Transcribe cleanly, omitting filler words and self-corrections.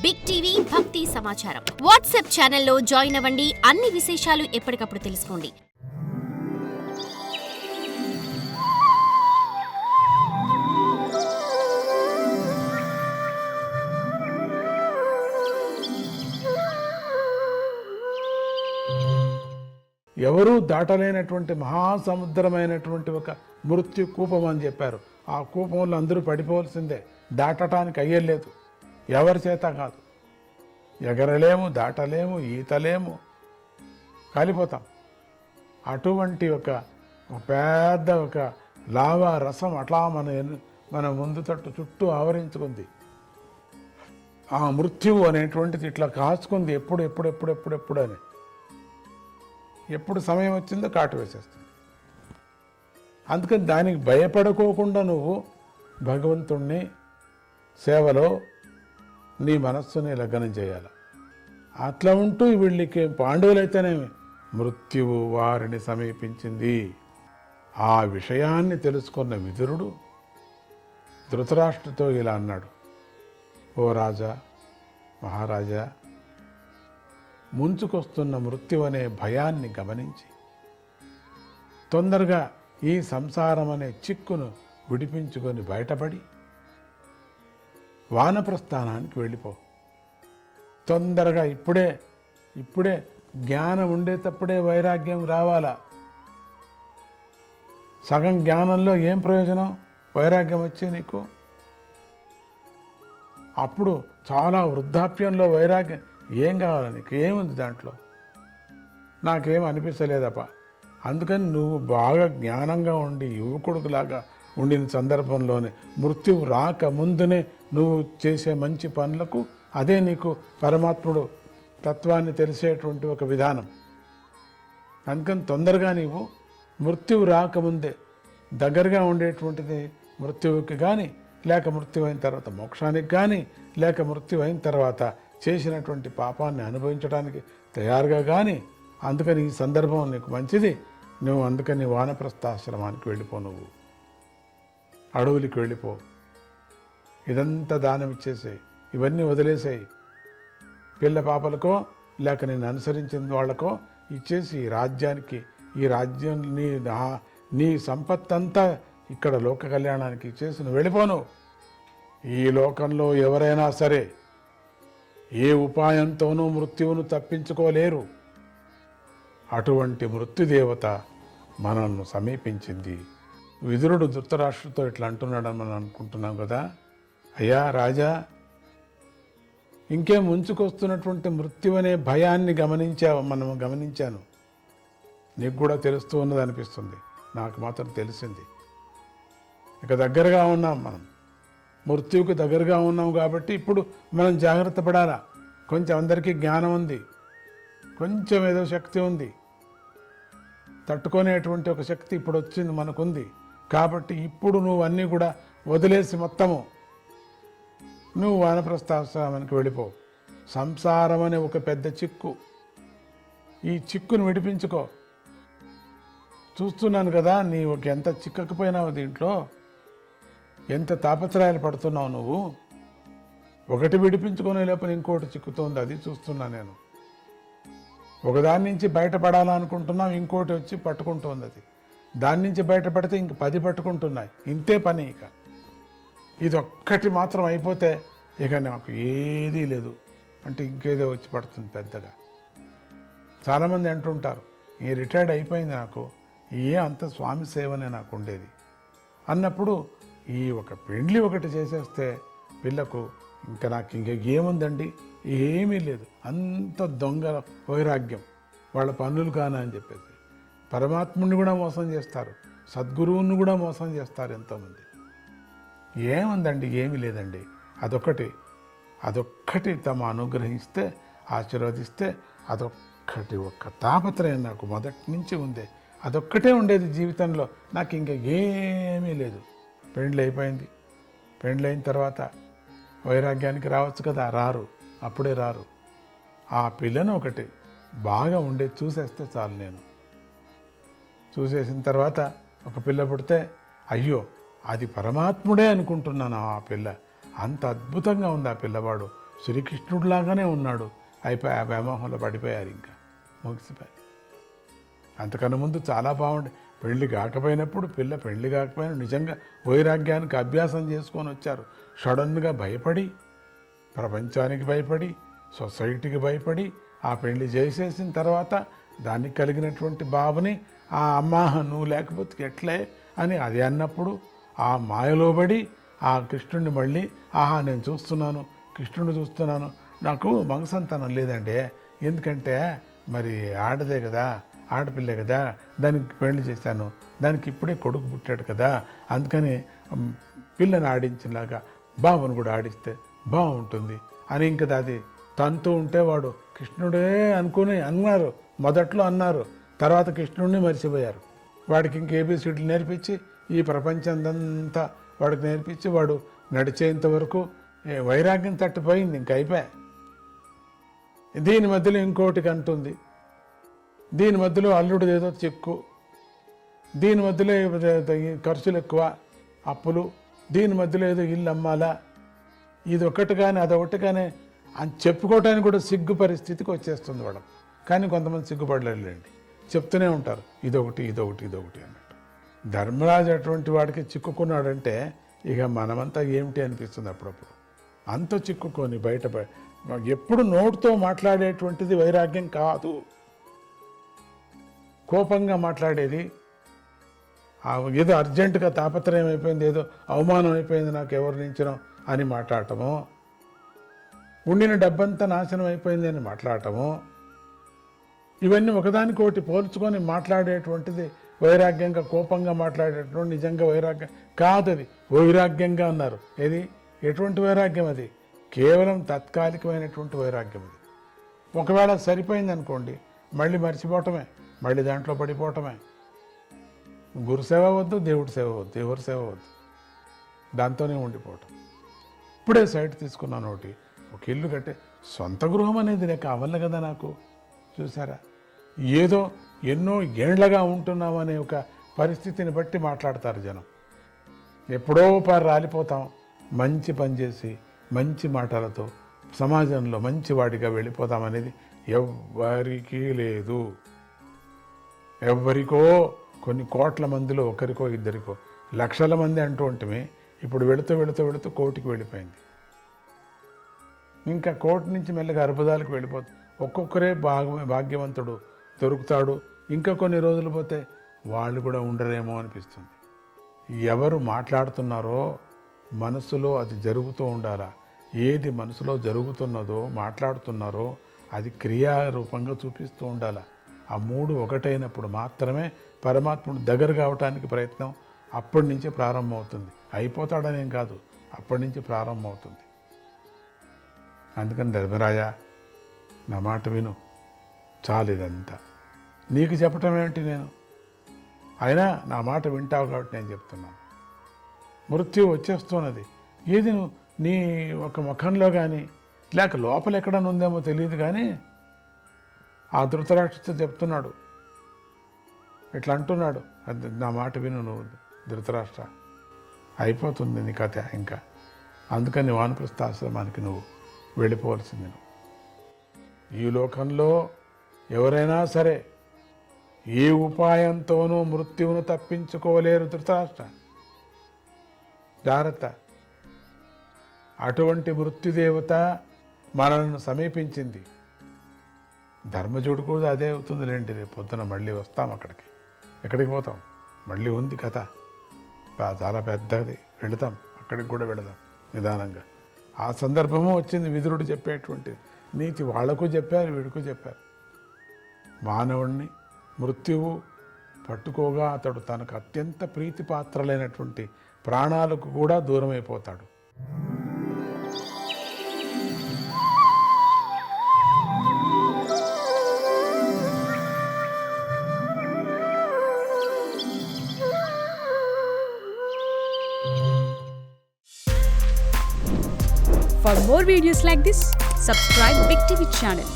Big TV భక్తి సమాచారం WhatsApp ఛానల్లో జాయిన్ అవ్వండి. అన్ని విశేషాలు ఎప్పటికప్పుడు తెలుసుకోండి. ఎవరూ దాటలేనటువంటి మహాసముద్రమైనటువంటి ఒక మృత్యు కూపం అని చెప్పారు. ఆ కూపంలో అందరూ పడిపోవలసిందే, దాటటానికి అయ్యలేదు, ఎవరి చేత కాదు. ఎగరలేము, దాటలేము, ఈతలేము, కాలిపోతాం. అటువంటి ఒక పెద్ద ఒక లావా రసం అట్లా మన ముందు తట్టు చుట్టూ ఆవరించుకుంది. ఆ మృత్యువు అనేటువంటిది ఇట్లా కాచుకుంది, ఎప్పుడు అని. ఎప్పుడు సమయం వచ్చిందో కాటు వేసేస్తుంది. అందుకని దానికి భయపడుకోకుండా నువ్వు భగవంతుణ్ణి సేవలో నీ మనస్సుని లగ్నం చేయాలి. అట్లా ఉంటూ వీళ్ళకి పాండవులైతేనేమి మృత్యువు వారిని సమీపించింది. ఆ విషయాన్ని తెలుసుకున్న విదురుడు ధృతరాష్ట్రుడితో ఇలా అన్నాడు, ఓ రాజా, మహారాజా, ముంచుకొస్తున్న మృత్యు అనే భయాన్ని గమనించి తొందరగా ఈ సంసారం అనే చిక్కును విడిపించుకొని బయటపడి వానప్రస్థానానికి వెళ్ళిపో. తొందరగా ఇప్పుడే జ్ఞానం ఉండేటప్పుడే వైరాగ్యం రావాలా. సగం జ్ఞానంలో ఏం ప్రయోజనం? వైరాగ్యం వచ్చే నీకు అప్పుడు చాలా వృద్ధాప్యంలో వైరాగ్యం ఏం కావాలి నీకు? ఏముంది దాంట్లో? నాకేం అనిపించలేదప్ప. అందుకని నువ్వు బాగా జ్ఞానంగా ఉండి యువకుడులాగా ఉండిన సందర్భంలోనే మృత్యువు రాక ముందునే నువ్వు చేసే మంచి పనులకు అదే నీకు పరమాత్ముడు తత్వాన్ని తెలిసేటువంటి ఒక విధానం. అందుకని తొందరగా నీవు మృత్యువు రాకముందే దగ్గరగా ఉండేటువంటిది మృత్యువుకి కానీ, లేక మృత్యు అయిన తర్వాత మోక్షానికి కానీ, లేక మృత్యు అయిన తర్వాత చేసినటువంటి పాపాన్ని అనుభవించడానికి తయారుగా కానీ, అందుకని ఈ సందర్భం నీకు మంచిది. నువ్వు అందుకని వానప్రస్థాశ్రమానికి వెళ్ళిపో, నువ్వు అడవులకి వెళ్ళిపో, ఇదంతా దానం ఇచ్చేసేయి, ఇవన్నీ వదిలేసేయి. పిల్ల పాపలకో లేక నేను అనుసరించిన వాళ్ళకో ఇచ్చేసి ఈ రాజ్యం నీ సంపత్తంతా ఇక్కడ లోక కళ్యాణానికి ఇచ్చేసి నువ్వు వెళ్ళిపోను. ఈ లోకంలో ఎవరైనా సరే ఏ ఉపాయంతోనూ మృత్యువును తప్పించుకోలేరు. అటువంటి మృత్యుదేవత మనల్ని సమీపించింది. విదురుడు ధృతరాష్ట్రుడితో ఇట్లా అంటున్నాడని మనం అనుకుంటున్నాం కదా. అయ్యా రాజా, ఇంకేం ముంచుకొస్తున్నటువంటి మృత్యు అనే భయాన్ని గమనించాను. నీకు కూడా తెలుస్తూ ఉన్నది అనిపిస్తుంది, నాకు మాత్రం తెలిసింది. ఇక దగ్గరగా ఉన్నాం, మనం మృత్యువుకి దగ్గరగా ఉన్నాం కాబట్టి ఇప్పుడు మనం జాగ్రత్త పడాలా. కొంచెం అందరికీ జ్ఞానం ఉంది, కొంచెం ఏదో శక్తి ఉంది, తట్టుకునేటువంటి ఒక శక్తి ఇప్పుడు వచ్చింది మనకుంది. కాబట్టి ఇప్పుడు నువ్వు అన్నీ కూడా వదిలేసి మొత్తము నువ్వు వానప్రస్థాశ్రమానికి వెళ్ళిపో. సంసారం అనే ఒక పెద్ద చిక్కు, ఈ చిక్కును విడిపించుకో. చూస్తున్నాను కదా నీవు ఎంత చిక్కకపోయినావు, దీంట్లో ఎంత తాపత్రయాలు పడుతున్నావు నువ్వు. ఒకటి విడిపించుకునే లోపల ఇంకోటి చిక్కుతోంది, అది చూస్తున్నా నేను. ఒకదాని నుంచి బయటపడాలనుకుంటున్నావు, ఇంకోటి వచ్చి పట్టుకుంటోంది. అది దాని నుంచి బయటపడితే ఇంక 10 పట్టుకుంటున్నాయి. ఇంతే పని. ఇక ఇదొక్కటి మాత్రం అయిపోతే ఇక నాకు ఏదీ లేదు అంటే ఇంకేదో వచ్చి పడుతుంది పెద్దగా. చాలామంది అంటుంటారు, ఈ రిటైర్డ్ అయిపోయింది, నాకు అంత స్వామి సేవనే నాకు ఉండేది అన్నప్పుడు ఈ ఒక పెండ్లి ఒకటి చేసేస్తే పిల్లకు ఇంకా నాకు ఏముందండి, ఏమీ లేదు, అంత దొంగ వైరాగ్యం, వాళ్ళ పనులు కానా అని చెప్పేసి పరమాత్ముడిని కూడా మోసం చేస్తారు, సద్గురువుని కూడా మోసం చేస్తారు ఎంతోమంది. ఏముందండి, ఏమీ లేదండి, అదొక్కటి తమ అనుగ్రహిస్తే, ఆశీర్వదిస్తే, అదొక్కటి ఒక్క తాపత్రయం నాకు మొదటి నుంచి ఉంది. అదొక్కటే ఉండేది జీవితంలో, నాకు ఇంకా ఏమీ లేదు. పెండ్లి అయిపోయింది. పెండ్లి అయిన తర్వాత వైరాగ్యానికి రావచ్చు కదా, రారు, అప్పుడే రారు. ఆ పిల్లను ఒకటి బాగా ఉండేది చూసేస్తే చాలు. నేను చూసేసిన తర్వాత ఒక పిల్ల పుడితే అయ్యో అది పరమాత్ముడే అనుకుంటున్నాను. ఆ పిల్ల అంత అద్భుతంగా ఉంది, ఆ పిల్లవాడు శ్రీకృష్ణుడిలాగానే ఉన్నాడు. అయిపోయి ఆ వ్యామోహంలో పడిపోయారు, ఇంకా ముగిసిపోయారు. అంతకన్నా ముందు చాలా బాగుండే, పెళ్లి కాకపోయినప్పుడు పెళ్లి కాకపోయినా నిజంగా వైరాగ్యానికి అభ్యాసం చేసుకొని వచ్చారు. సడన్గా భయపడి, ప్రపంచానికి భయపడి, సొసైటీకి భయపడి ఆ పెళ్లి చేసేసిన తర్వాత దానికి కలిగినటువంటి బావని ఆ అమ్మ నువ్వు లేకపోతే ఎట్లే అని అది అన్నప్పుడు ఆ మాయలో పడి ఆ కృష్ణుడిని మళ్ళీ నేను చూస్తున్నాను, కృష్ణుడిని చూస్తున్నాను, నాకు మగసంతానం లేదండి, ఎందుకంటే మరి ఆడదే కదా, ఆడపిల్లే కదా, దానికి పెళ్లి చేశాను, దానికి ఇప్పుడే కొడుకు పుట్టాడు కదా, అందుకని పిల్లని ఆడించేలాగా బావను కూడా ఆడిస్తే బాగుంటుంది అని ఇంకా అది తనతో ఉంటే వాడు కృష్ణుడే అనుకుని అన్నారు, మొదట్లో అన్నారు, తర్వాత కృష్ణుడిని మర్చిపోయారు. వాడికి ఇంక ఏబిసిడీలు నేర్పించి ఈ ప్రపంచందంతా వాడికి నేర్పించి వాడు నడిచేంత వరకు వైరాగ్యం తట్టిపోయింది, ఇంక అయిపోయా. దీని మధ్యలో ఇంకోటి అంటుంది, దీని మధ్యలో అల్లుడు ఏదో చిక్కు, దీని మధ్యలో ఖర్చులు ఎక్కువ, అప్పులు, దీని మధ్యలో ఏదో ఇల్లు అమ్మాలా, ఇది ఒకటి కానీ అదొకటి కానీ అని చెప్పుకోవటానికి కూడా సిగ్గు పరిస్థితికి వచ్చేస్తుంది వాడు. కానీ కొంతమంది సిగ్గుపడలేండి, చెప్తూనే ఉంటారు ఇదొకటి ఇదొకటి ఇదొకటి అన్నట్టు. ధర్మరాజు అటువంటి వాడికి చిక్కుకున్నాడంటే ఇక మనమంతా ఏమిటి అనిపిస్తుంది అప్పుడప్పుడు. అంత చిక్కుకొని బయట ఎప్పుడు నోటితో మాట్లాడేటువంటిది వైరాగ్యం కాదు, కోపంగా మాట్లాడేది, ఏదో అర్జెంటుగా తాపత్రయం అయిపోయింది, ఏదో అవమానం అయిపోయింది నాకు ఎవరి నుంచినో అని మాట్లాడటము, ఉండిన డబ్బంతా నాశనం అయిపోయింది అని మాట్లాడటము, ఇవన్నీ ఒకదానికొకటి పోల్చుకొని మాట్లాడేటువంటిది వైరాగ్యంగా, కోపంగా మాట్లాడేటువంటి నిజంగా వైరాగ్యం కాదు. అది వైరాగ్యంగా అన్నారు. ఏది ఎటువంటి వైరాగ్యం? అది కేవలం తాత్కాలికమైనటువంటి వైరాగ్యం. అది ఒకవేళ సరిపోయింది అనుకోండి, మళ్ళీ మర్చిపోవటమే, మళ్ళీ దాంట్లో పడిపోవటమే. గురుసేవ వద్దు, దేవుడి సేవ వద్దు, ఎవరి సేవ వద్దు, దాంతోనే ఉండిపోవటం. ఇప్పుడే సైట్ తీసుకున్నాను ఒకటి, ఒక ఇల్లు కట్టే సొంత గృహం అనేది నేను కావాలి కదా నాకు. చూసారా, ఏదో ఎన్నో ఏండ్లగా ఉంటున్నామనే ఒక పరిస్థితిని బట్టి మాట్లాడతారు జనం. ఎప్పుడో పారు రాలిపోతాం, మంచి పని చేసి మంచి మాటలతో సమాజంలో మంచి వాడిగా వెళ్ళిపోతామనేది ఎవ్వరికీ లేదు. ఎవ్వరికో కొన్ని కోట్ల మందిలో ఒకరికో ఇద్దరికో, లక్షల మంది అంటూ ఉంటమే, ఇప్పుడు వెళుతూ వెళుతూ వెళుతూ కోటికి వెళ్ళిపోయింది. ఇంకా కోటి నుంచి మెల్లగా అర్బుదాలకు వెళ్ళిపోతుంది. ఒక్కొక్కరే భాగ్యవంతుడు దొరుకుతాడు. ఇంకా కొన్ని రోజులు పోతే వాళ్ళు కూడా ఉండరేమో అనిపిస్తుంది. ఎవరు మాట్లాడుతున్నారో మనసులో అది జరుగుతూ ఉండాలా. ఏది మనసులో జరుగుతున్నదో మాట్లాడుతున్నారో అది క్రియారూపంగా చూపిస్తూ ఉండాలా. ఆ మూడు ఒకటైనప్పుడు మాత్రమే పరమాత్ముడు దగ్గర కావటానికి ప్రయత్నం అప్పటి నుంచి ప్రారంభమవుతుంది. అయిపోతాడనేం కాదు, అప్పటి నుంచి ప్రారంభమవుతుంది. అందుకని ధర్మరాజా, నా మాట విను, చాలు ఇదంతా. నీకు చెప్పటం ఏమిటి, నేను అయినా నా మాట వింటావు కాబట్టి నేను చెప్తున్నాను. మృత్యు వచ్చేస్తున్నది. ఏది నువ్వు నీ ఒక ముఖంలో కానీ లేక లోపల ఎక్కడ ఉందేమో తెలియదు, కానీ ఆ ధృతరాష్ట్రుడితో చెప్తున్నాడు, ఇట్లా అంటున్నాడు, అది నా మాట విను నువ్వు ధృతరాష్ట్ర, అయిపోతుంది నీ కథ ఇంకా. అందుకని వానప్రస్థాశ్రమానికి నువ్వు వెళ్ళిపోవలసింది. నువ్వు ఈ లోకంలో ఎవరైనా సరే ఏ ఉపాయంతోనూ మృత్యువును తప్పించుకోలేరు ధృతరాష్ట్ర. జాగ్రత్త. అటువంటి మృత్యుదేవత మనల్ని సమీపించింది. ధర్మజుడు కూడా అదే అవుతుందిలేండి. రేపు పొద్దున మళ్ళీ వస్తాం అక్కడికి. ఎక్కడికి పోతాం? మళ్ళీ ఉంది కథ, చాలా పెద్దది. వెళతాం, అక్కడికి కూడా వెళదాం నిదానంగా. ఆ సందర్భము వచ్చింది. విదురుడు చెప్పేటువంటి నీతి వాళ్లకు చెప్పారు, వీడికి చెప్పారు. మానవుణ్ణి మృత్యువు పట్టుకోగా అతడు తనకు అత్యంత ప్రీతిపాత్రలైనటువంటి ప్రాణాలకు కూడా దూరం అయిపోతాడు. For more videos like this, subscribe Big TV channel.